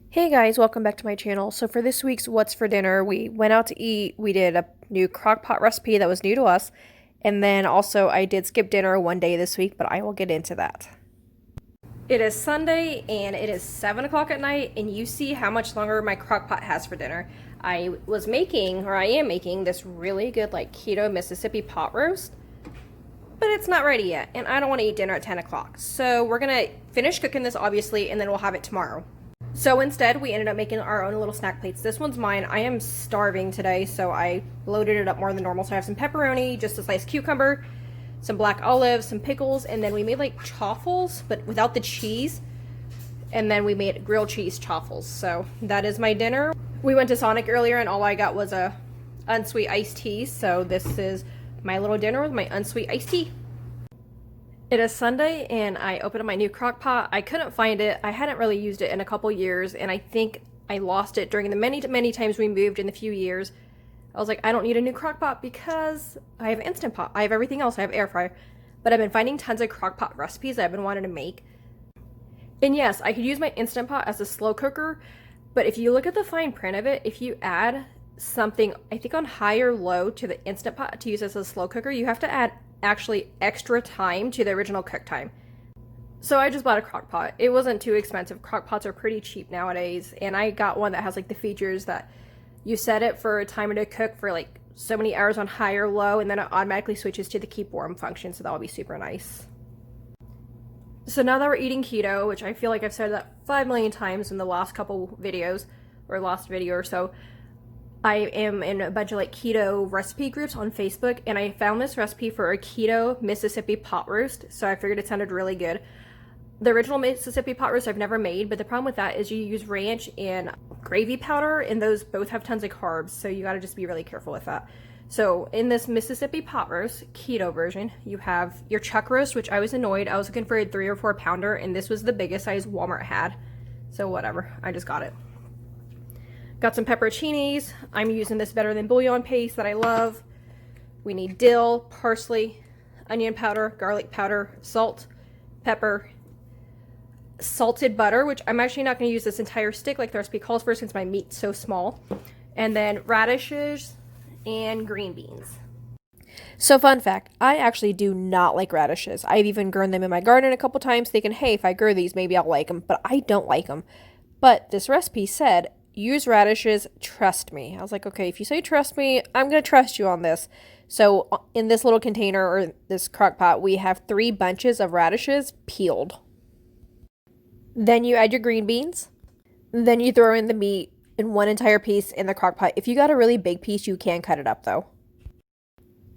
Hey guys, welcome back to my channel. So for this week's What's for Dinner, we went out to eat. We did a new Crock-Pot recipe that was new to us. And then also I did skip dinner one day this week, but I will get into that. It is Sunday and it is 7 o'clock at night, and you see how much longer my Crock-Pot has for dinner. I am making this really good keto Mississippi pot roast, but it's not ready yet, and I don't want to eat dinner at 10 o'clock. So we're gonna finish cooking this obviously, and then we'll have it tomorrow. So instead, we ended up making our own little snack plates. This one's mine. I am starving today, so I loaded it up more than normal. So I have some pepperoni, just a sliced cucumber, some black olives, some pickles, and then we made chaffles, but without the cheese. And then we made grilled cheese chaffles. So that is my dinner. We went to Sonic earlier, and all I got was a unsweet iced tea. So this is my little dinner with my unsweet iced tea. It is Sunday, and I opened up my new crock pot. I couldn't find it. I hadn't really used it in a couple years, and I think I lost it during the many times we moved in the few years. I was like, I don't need a new crock pot because I have Instant Pot. I have everything else. I have air fryer. But I've been finding tons of crock pot recipes that I've been wanting to make. And yes, I could use my Instant Pot as a slow cooker, but if you look at the fine print of it, if you add something, I think on high or low to the Instant Pot to use as a slow cooker, you have to add actually extra time to the original cook time. So I just bought a crock pot. It wasn't too expensive. Crock pots are pretty cheap nowadays, and I got one that has the features that you set it for a timer to cook for so many hours on high or low, and then it automatically switches to the keep warm function, so that'll be super nice. So now that we're eating keto, which I feel like I've said that 5 million times in the last couple videos, or last video or so, I am in a bunch of keto recipe groups on Facebook, and I found this recipe for a keto Mississippi pot roast, so I figured it sounded really good. The original Mississippi pot roast I've never made, but the problem with that is you use ranch and gravy powder, and those both have tons of carbs, so you gotta just be really careful with that. So in this Mississippi pot roast keto version, you have your chuck roast, which I was annoyed. I was looking for a 3 or 4 pounder, and this was the biggest size Walmart had, so whatever, I just got it. Got some pepperoncinis. I'm using this better than bouillon paste that I love. We need dill, parsley, onion powder, garlic powder, salt, pepper, salted butter, which I'm actually not going to use this entire stick like the recipe calls for since my meat's so small, and then radishes and green beans. So fun fact, I actually do not like radishes. I've even grown them in my garden a couple times thinking, hey, if I grow these, maybe I'll like them, but I don't like them. But this recipe said, use radishes, trust me. I was like, okay, if you say trust me, I'm going to trust you on this. So in this little container, or this crock pot, we have 3 bunches of radishes peeled. Then you add your green beans. Then you throw in the meat in one entire piece in the crock pot. If you got a really big piece, you can cut it up though.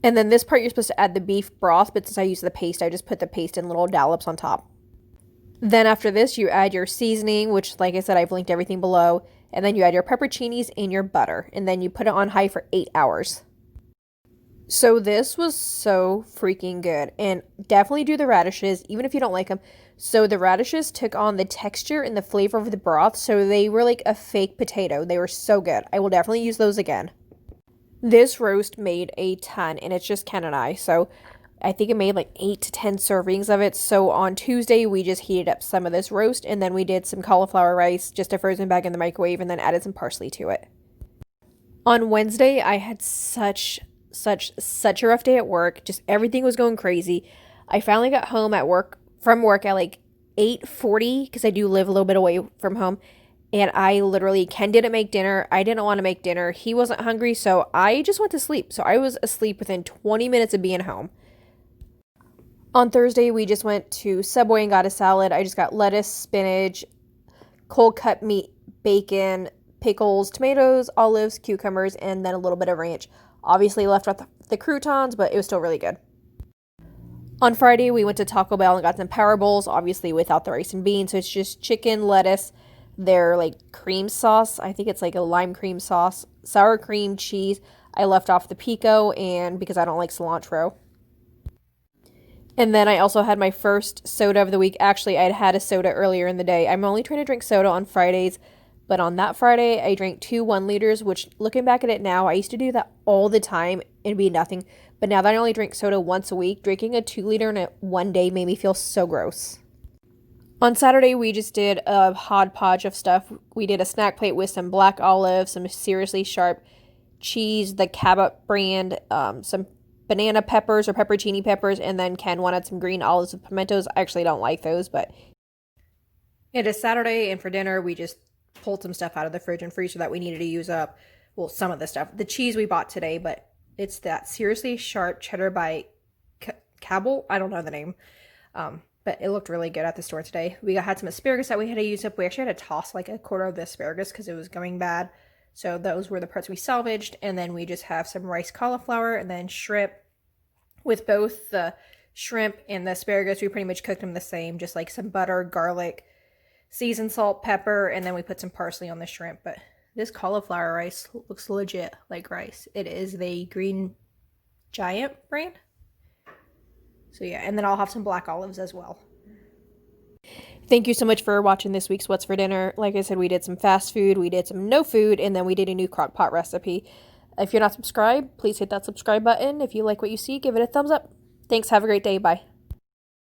And then this part, you're supposed to add the beef broth, but since I use the paste, I just put the paste in little dollops on top. Then after this, you add your seasoning, which, like I said, I've linked everything below. And then you add your pepperoncinis and your butter. And then you put it on high for 8 hours. So this was so freaking good. And definitely do the radishes, even if you don't like them. So the radishes took on the texture and the flavor of the broth. So they were like a fake potato. They were so good. I will definitely use those again. This roast made a ton. And it's just Ken and I. So I think it made 8 to 10 servings of it. So on Tuesday, we just heated up some of this roast, and then we did some cauliflower rice, just a frozen bag in the microwave, and then added some parsley to it. On Wednesday, I had such a rough day at work. Just everything was going crazy. I finally got home from work at 8:40, because I do live a little bit away from home. And Ken didn't make dinner. I didn't want to make dinner. He wasn't hungry, so I just went to sleep. So I was asleep within 20 minutes of being home. On Thursday, we just went to Subway and got a salad. I just got lettuce, spinach, cold cut meat, bacon, pickles, tomatoes, olives, cucumbers, and then a little bit of ranch. Obviously left out the croutons, but it was still really good. On Friday, we went to Taco Bell and got some power bowls, obviously without the rice and beans. So it's just chicken, lettuce, their cream sauce. I think it's a lime cream sauce, sour cream, cheese. I left off the pico and because I don't like cilantro. And then I also had my first soda of the week. Actually, I'd had a soda earlier in the day. I'm only trying to drink soda on Fridays, but on that Friday, I drank 2 1-liters, which looking back at it now, I used to do that all the time. It'd be nothing. But now that I only drink soda once a week, drinking a 2-liter in one day made me feel so gross. On Saturday, we just did a hodgepodge of stuff. We did a snack plate with some black olives, some seriously sharp cheese, the Cabot brand, some banana peppers or pepperoncini peppers, and then Ken wanted some green olives with pimentos. I actually don't like those, but it is Saturday, and for dinner, we just pulled some stuff out of the fridge and freezer that we needed to use up. Well, some of the stuff. The cheese we bought today, but it's that seriously sharp cheddar by Cabot. I don't know the name. But it looked really good at the store today. We had some asparagus that we had to use up. We actually had to toss like a quarter of the asparagus because it was going bad. So those were the parts we salvaged. And then we just have some rice cauliflower and then shrimp. With both the shrimp and the asparagus, we pretty much cooked them the same. Just like some butter, garlic, seasoned salt, pepper, and then we put some parsley on the shrimp. But this cauliflower rice looks legit like rice. It is the Green Giant brand. So yeah, and then I'll have some black olives as well. Thank you so much for watching this week's What's for Dinner. Like I said, we did some fast food, we did some no food, and then we did a new crock-pot recipe. If you're not subscribed, please hit that subscribe button. If you like what you see, give it a thumbs up. Thanks, have a great day, bye.